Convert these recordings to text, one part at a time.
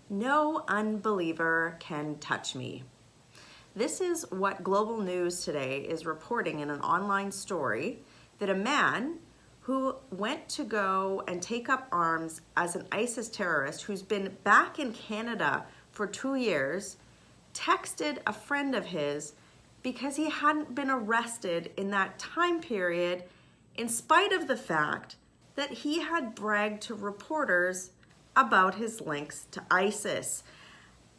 No unbeliever can touch me. This is what Global News today is reporting in an online story, that a man who went to go and take up arms as an ISIS terrorist who's been back in Canada for 2 years texted a friend of his because he hadn't been arrested in that time period, in spite of the fact that he had bragged to reporters about his links to ISIS.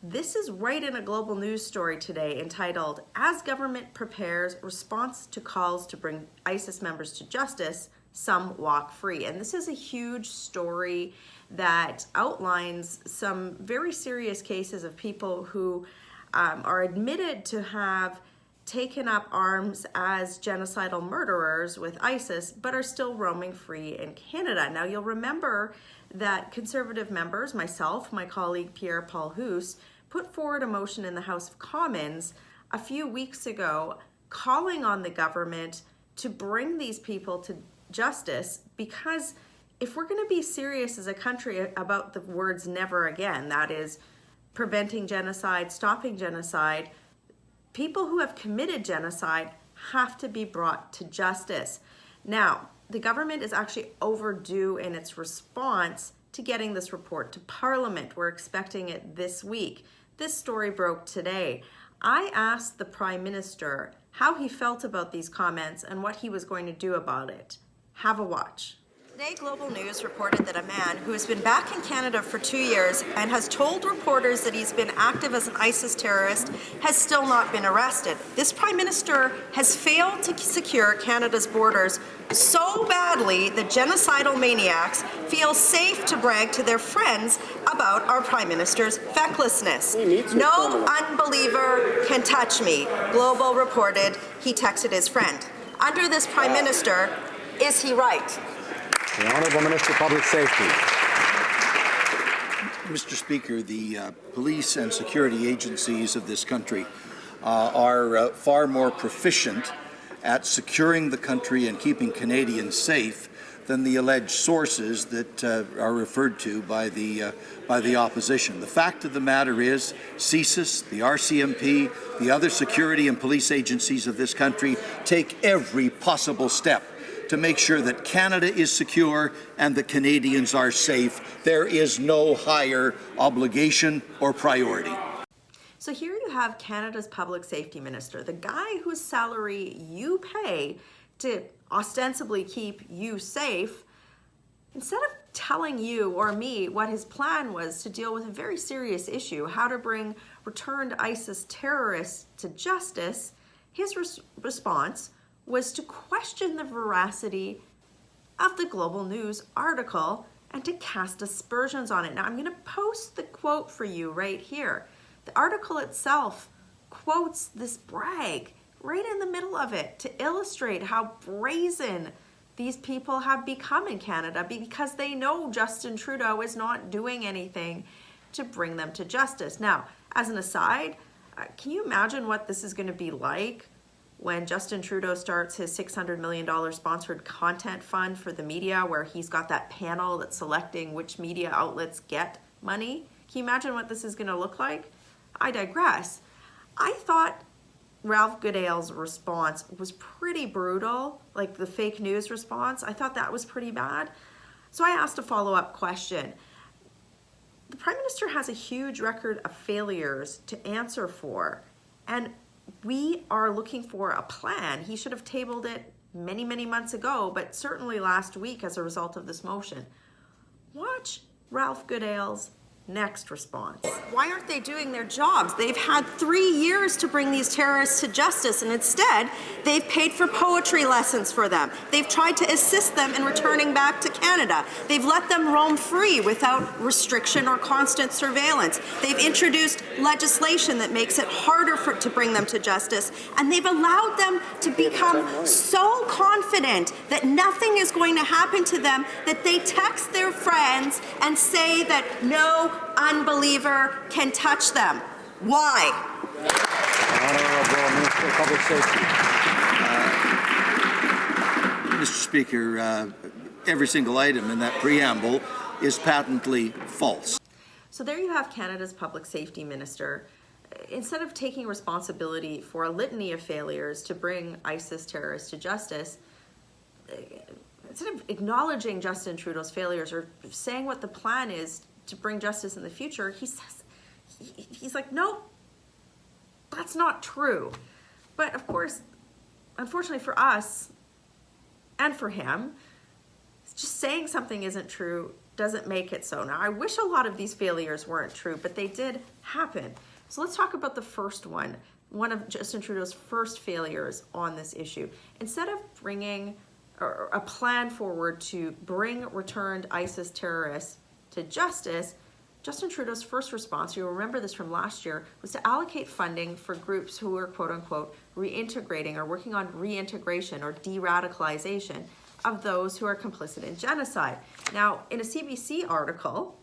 This is right in a Global News story today entitled, "As Government Prepares Response to Calls to Bring ISIS Members to Justice, Some Walk Free." And this is a huge story that outlines some very serious cases of people who are admitted to have taken up arms as genocidal murderers with ISIS, but are still roaming free in Canada. Now, you'll remember that Conservative members, myself, my colleague Pierre-Paul Hoos, put forward a motion in the House of Commons a few weeks ago calling on the government to bring these people to justice, because if we're going to be serious as a country about the words never again, that is preventing genocide, stopping genocide, people who have committed genocide have to be brought to justice. Now, the government is actually overdue in its response to getting this report to Parliament. We're expecting it this week. This story broke today. I asked the Prime Minister how he felt about these comments and what he was going to do about it. Have a watch. Today, Global News reported that a man who has been back in Canada for 2 years and has told reporters that he's been active as an ISIS terrorist has still not been arrested. This Prime Minister has failed to secure Canada's borders so badly that genocidal maniacs feel safe to brag to their friends about our Prime Minister's fecklessness. No unbeliever can touch me, Global reported he texted his friend. Under this Prime Minister, is he right? The Honourable Minister of Public Safety. Mr. Speaker, the police and security agencies of this country are far more proficient at securing the country and keeping Canadians safe than the alleged sources that are referred to by the opposition. The fact of the matter is, CSIS, the RCMP, the other security and police agencies of this country take every possible step to make sure that Canada is secure and the Canadians are safe. There is no higher obligation or priority. So here you have Canada's Public Safety Minister, the guy whose salary you pay to ostensibly keep you safe. Instead of telling you or me what his plan was to deal with a very serious issue, how to bring returned ISIS terrorists to justice, his response was to question the veracity of the Global News article and to cast aspersions on it. Now, I'm going to post the quote for you right here. The article itself quotes this brag right in the middle of it to illustrate how brazen these people have become in Canada, because they know Justin Trudeau is not doing anything to bring them to justice. Now, as an aside, can you imagine what this is going to be like when Justin Trudeau starts his $600 million sponsored content fund for the media, where he's got that panel that's selecting which media outlets get money? Can you imagine what this is going to look like? I digress. I thought Ralph Goodale's response was pretty brutal, like the fake news response. I thought that was pretty bad. So I asked a follow-up question. The Prime Minister has a huge record of failures to answer for, and we are looking for a plan. He should have tabled it many, many months ago, but certainly last week as a result of this motion. Watch Ralph Goodale's next response. Why aren't they doing their jobs? They've had 3 years to bring these terrorists to justice, and instead they've paid for poetry lessons for them. They've tried to assist them in returning back to Canada. They've let them roam free without restriction or constant surveillance. They've introduced legislation that makes it harder to bring them to justice, and they've allowed them to become so confident that nothing is going to happen to them that they text their friends and say that no unbeliever can touch them. Why? Honourable Minister of Public Safety. Mr. Speaker, every single item in that preamble is patently false. So there you have Canada's public safety minister. Instead of taking responsibility for a litany of failures to bring ISIS terrorists to justice, instead of acknowledging Justin Trudeau's failures or saying what the plan is to bring justice in the future, he's like, no, that's not true. But of course, unfortunately for us and for him, just saying something isn't true doesn't make it so. Now, I wish a lot of these failures weren't true, but they did happen. So let's talk about the first one of Justin Trudeau's first failures on this issue. Instead of bringing a plan forward to bring returned ISIS terrorists to justice, Justin Trudeau's first response, you'll remember this from last year, was to allocate funding for groups who were, quote unquote, reintegrating or working on reintegration or de-radicalization of those who are complicit in genocide. Now, in a CBC article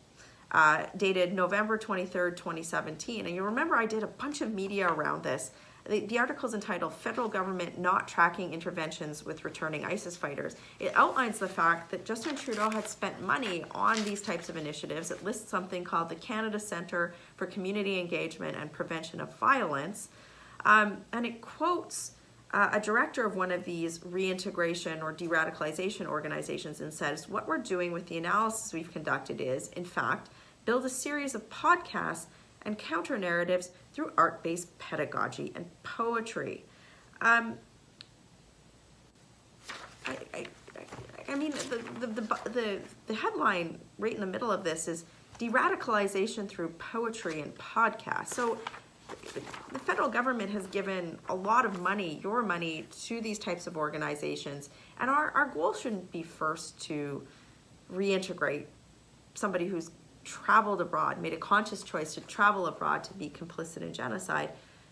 dated November 23rd, 2017, and you remember I did a bunch of media around this. The article is entitled Federal Government Not Tracking Interventions with Returning ISIS Fighters. It outlines the fact that Justin Trudeau had spent money on these types of initiatives. It lists something called the Canada Centre for Community Engagement and Prevention of Violence, and it quotes a director of one of these reintegration or de-radicalization organizations and says, what we're doing with the analysis we've conducted is, in fact, build a series of podcasts and counter-narratives through art-based pedagogy and poetry. I mean, the headline right in the middle of this is de-radicalization through poetry and podcasts. So the federal government has given a lot of money, your money, to these types of organizations. And our goal shouldn't be first to reintegrate somebody who's traveled abroad, made a conscious choice to travel abroad to be complicit in genocide,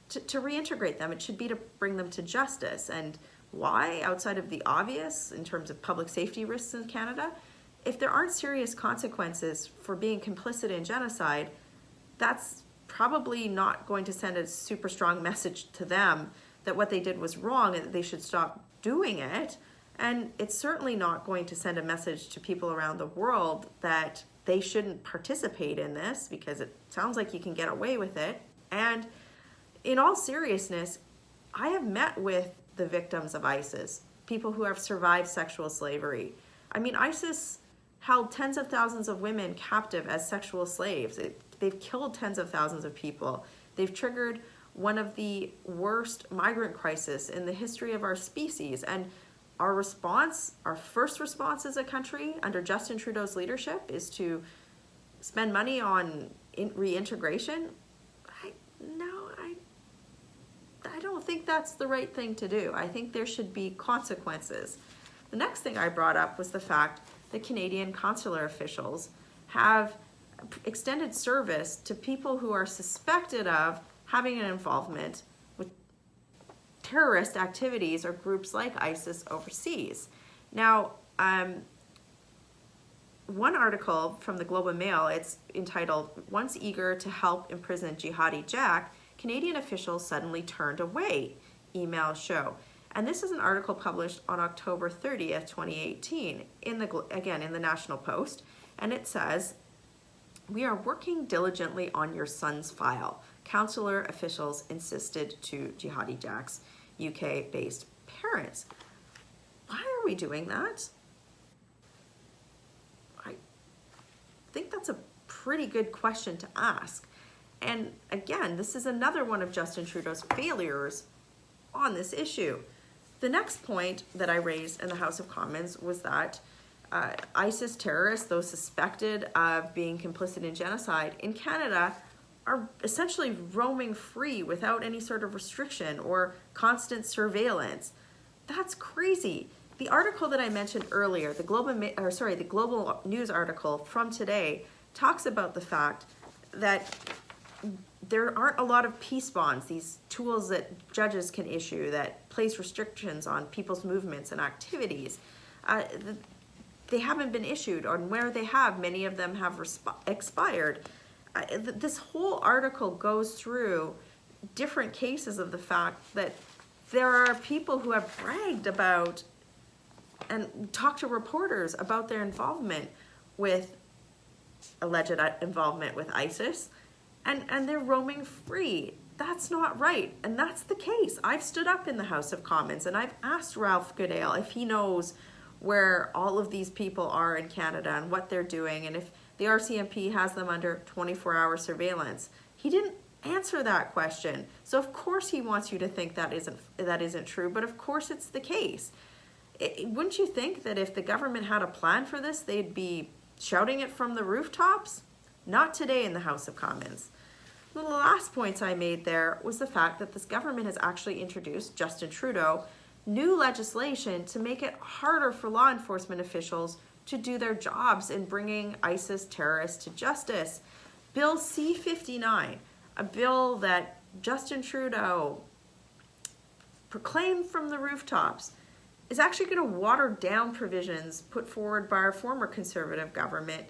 to reintegrate them. It should be to bring them to justice. And why? Outside of the obvious, in terms of public safety risks in Canada, if there aren't serious consequences for being complicit in genocide, that's probably not going to send a super strong message to them that what they did was wrong and that they should stop doing it. And it's certainly not going to send a message to people around the world that they shouldn't participate in this because it sounds like you can get away with it. And in all seriousness, I have met with the victims of ISIS, people who have survived sexual slavery. I mean, ISIS held tens of thousands of women captive as sexual slaves. They've killed tens of thousands of people. They've triggered one of the worst migrant crises in the history of our species. And our response, our first response as a country under Justin Trudeau's leadership is to spend money on reintegration. I don't think that's the right thing to do. I think there should be consequences. The next thing I brought up was the fact that Canadian consular officials have extended service to people who are suspected of having an involvement with terrorist activities or groups like ISIS overseas. Now, one article from the Globe and Mail, it's entitled, Once Eager to Help Imprison Jihadi Jack, Canadian Officials Suddenly Turned Away, emails show. And this is an article published on October 30th, 2018, in the National Post. And it says, we are working diligently on your son's file. Consular officials insisted to Jihadi Jack's UK-based parents. Why are we doing that? I think that's a pretty good question to ask. And again, this is another one of Justin Trudeau's failures on this issue. The next point that I raised in the House of Commons was that ISIS terrorists, those suspected of being complicit in genocide in Canada, are essentially roaming free without any sort of restriction or constant surveillance. That's crazy. The article that I mentioned earlier, the Global News article from today, talks about the fact that there aren't a lot of peace bonds, these tools that judges can issue that place restrictions on people's movements and activities. They haven't been issued, or where they have, many of them have expired. This whole article goes through different cases of the fact that there are people who have bragged about and talked to reporters about their involvement with alleged involvement with ISIS, and they're roaming free. That's not right, and that's the case. I've stood up in the House of Commons and I've asked Ralph Goodale if he knows where all of these people are in Canada and what they're doing, and if the RCMP has them under 24-hour surveillance. He didn't answer that question. So of course he wants you to think that isn't true, but of course it's the case. Wouldn't you think that if the government had a plan for this, they'd be shouting it from the rooftops? Not today in the House of Commons. One of the last points I made there was the fact that this government has actually introduced, Justin Trudeau, new legislation to make it harder for law enforcement officials to do their jobs in bringing ISIS terrorists to justice. Bill C-59, a bill that Justin Trudeau proclaimed from the rooftops, is actually going to water down provisions put forward by our former Conservative government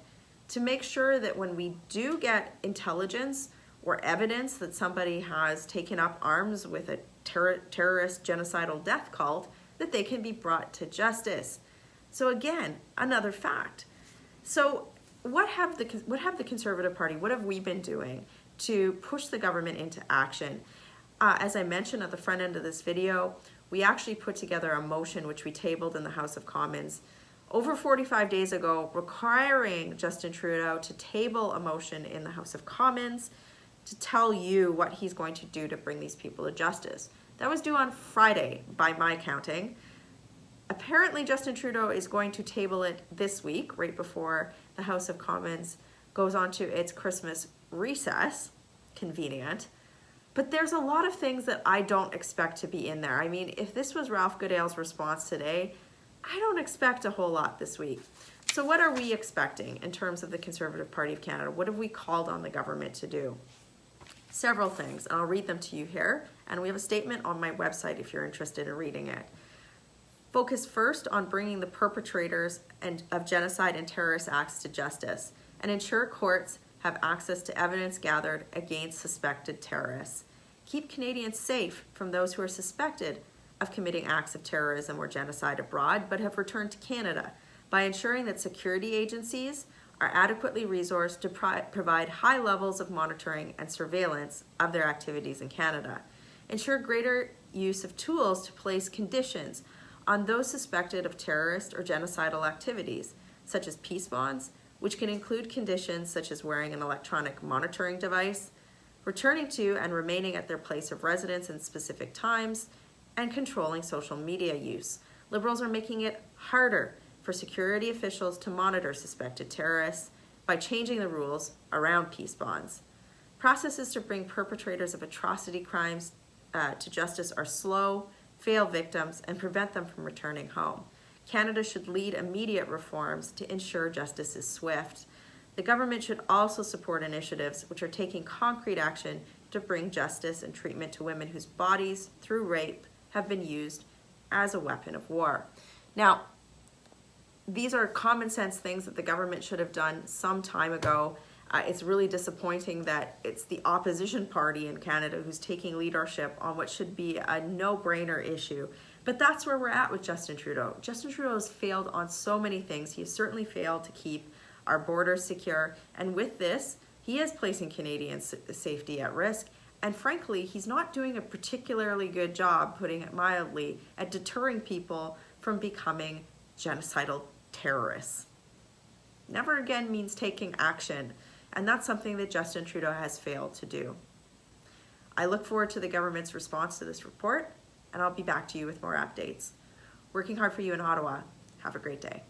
to make sure that when we do get intelligence or evidence that somebody has taken up arms with a terrorist genocidal death cult, that they can be brought to justice. So again, another fact. So what have the Conservative Party, what have we been doing to push the government into action? As I mentioned at the front end of this video, we actually put together a motion which we tabled in the House of Commons over 45 days ago, requiring Justin Trudeau to table a motion in the House of Commons to tell you what he's going to do to bring these people to justice. That was due on Friday, by my counting. Apparently, Justin Trudeau is going to table it this week, right before the House of Commons goes on to its Christmas recess. Convenient. But there's a lot of things that I don't expect to be in there. I mean, if this was Ralph Goodale's response today, I don't expect a whole lot this week. So what are we expecting in terms of the Conservative Party of Canada? What have we called on the government to do? Several things, and I'll read them to you here. And we have a statement on my website if you're interested in reading it. Focus first on bringing the perpetrators of genocide and terrorist acts to justice, and ensure courts have access to evidence gathered against suspected terrorists. Keep Canadians safe from those who are suspected of committing acts of terrorism or genocide abroad, but have returned to Canada, by ensuring that security agencies are adequately resourced to provide high levels of monitoring and surveillance of their activities in Canada. Ensure greater use of tools to place conditions on those suspected of terrorist or genocidal activities, such as peace bonds, which can include conditions such as wearing an electronic monitoring device, returning to and remaining at their place of residence in specific times, and controlling social media use. Liberals are making it harder for security officials to monitor suspected terrorists by changing the rules around peace bonds. Processes to bring perpetrators of atrocity crimes to justice are slow, fail victims, and prevent them from returning home. Canada should lead immediate reforms to ensure justice is swift. The government should also support initiatives which are taking concrete action to bring justice and treatment to women whose bodies, through rape, have been used as a weapon of war. Now, these are common sense things that the government should have done some time ago. It's really disappointing that it's the opposition party in Canada who's taking leadership on what should be a no-brainer issue. But that's where we're at with Justin Trudeau. Justin Trudeau has failed on so many things. He has certainly failed to keep our borders secure. And with this, he is placing Canadians' safety at risk. And frankly, he's not doing a particularly good job, putting it mildly, at deterring people from becoming genocidal terrorists. Never again means taking action. And that's something that Justin Trudeau has failed to do. I look forward to the government's response to this report, and I'll be back to you with more updates. Working hard for you in Ottawa. Have a great day.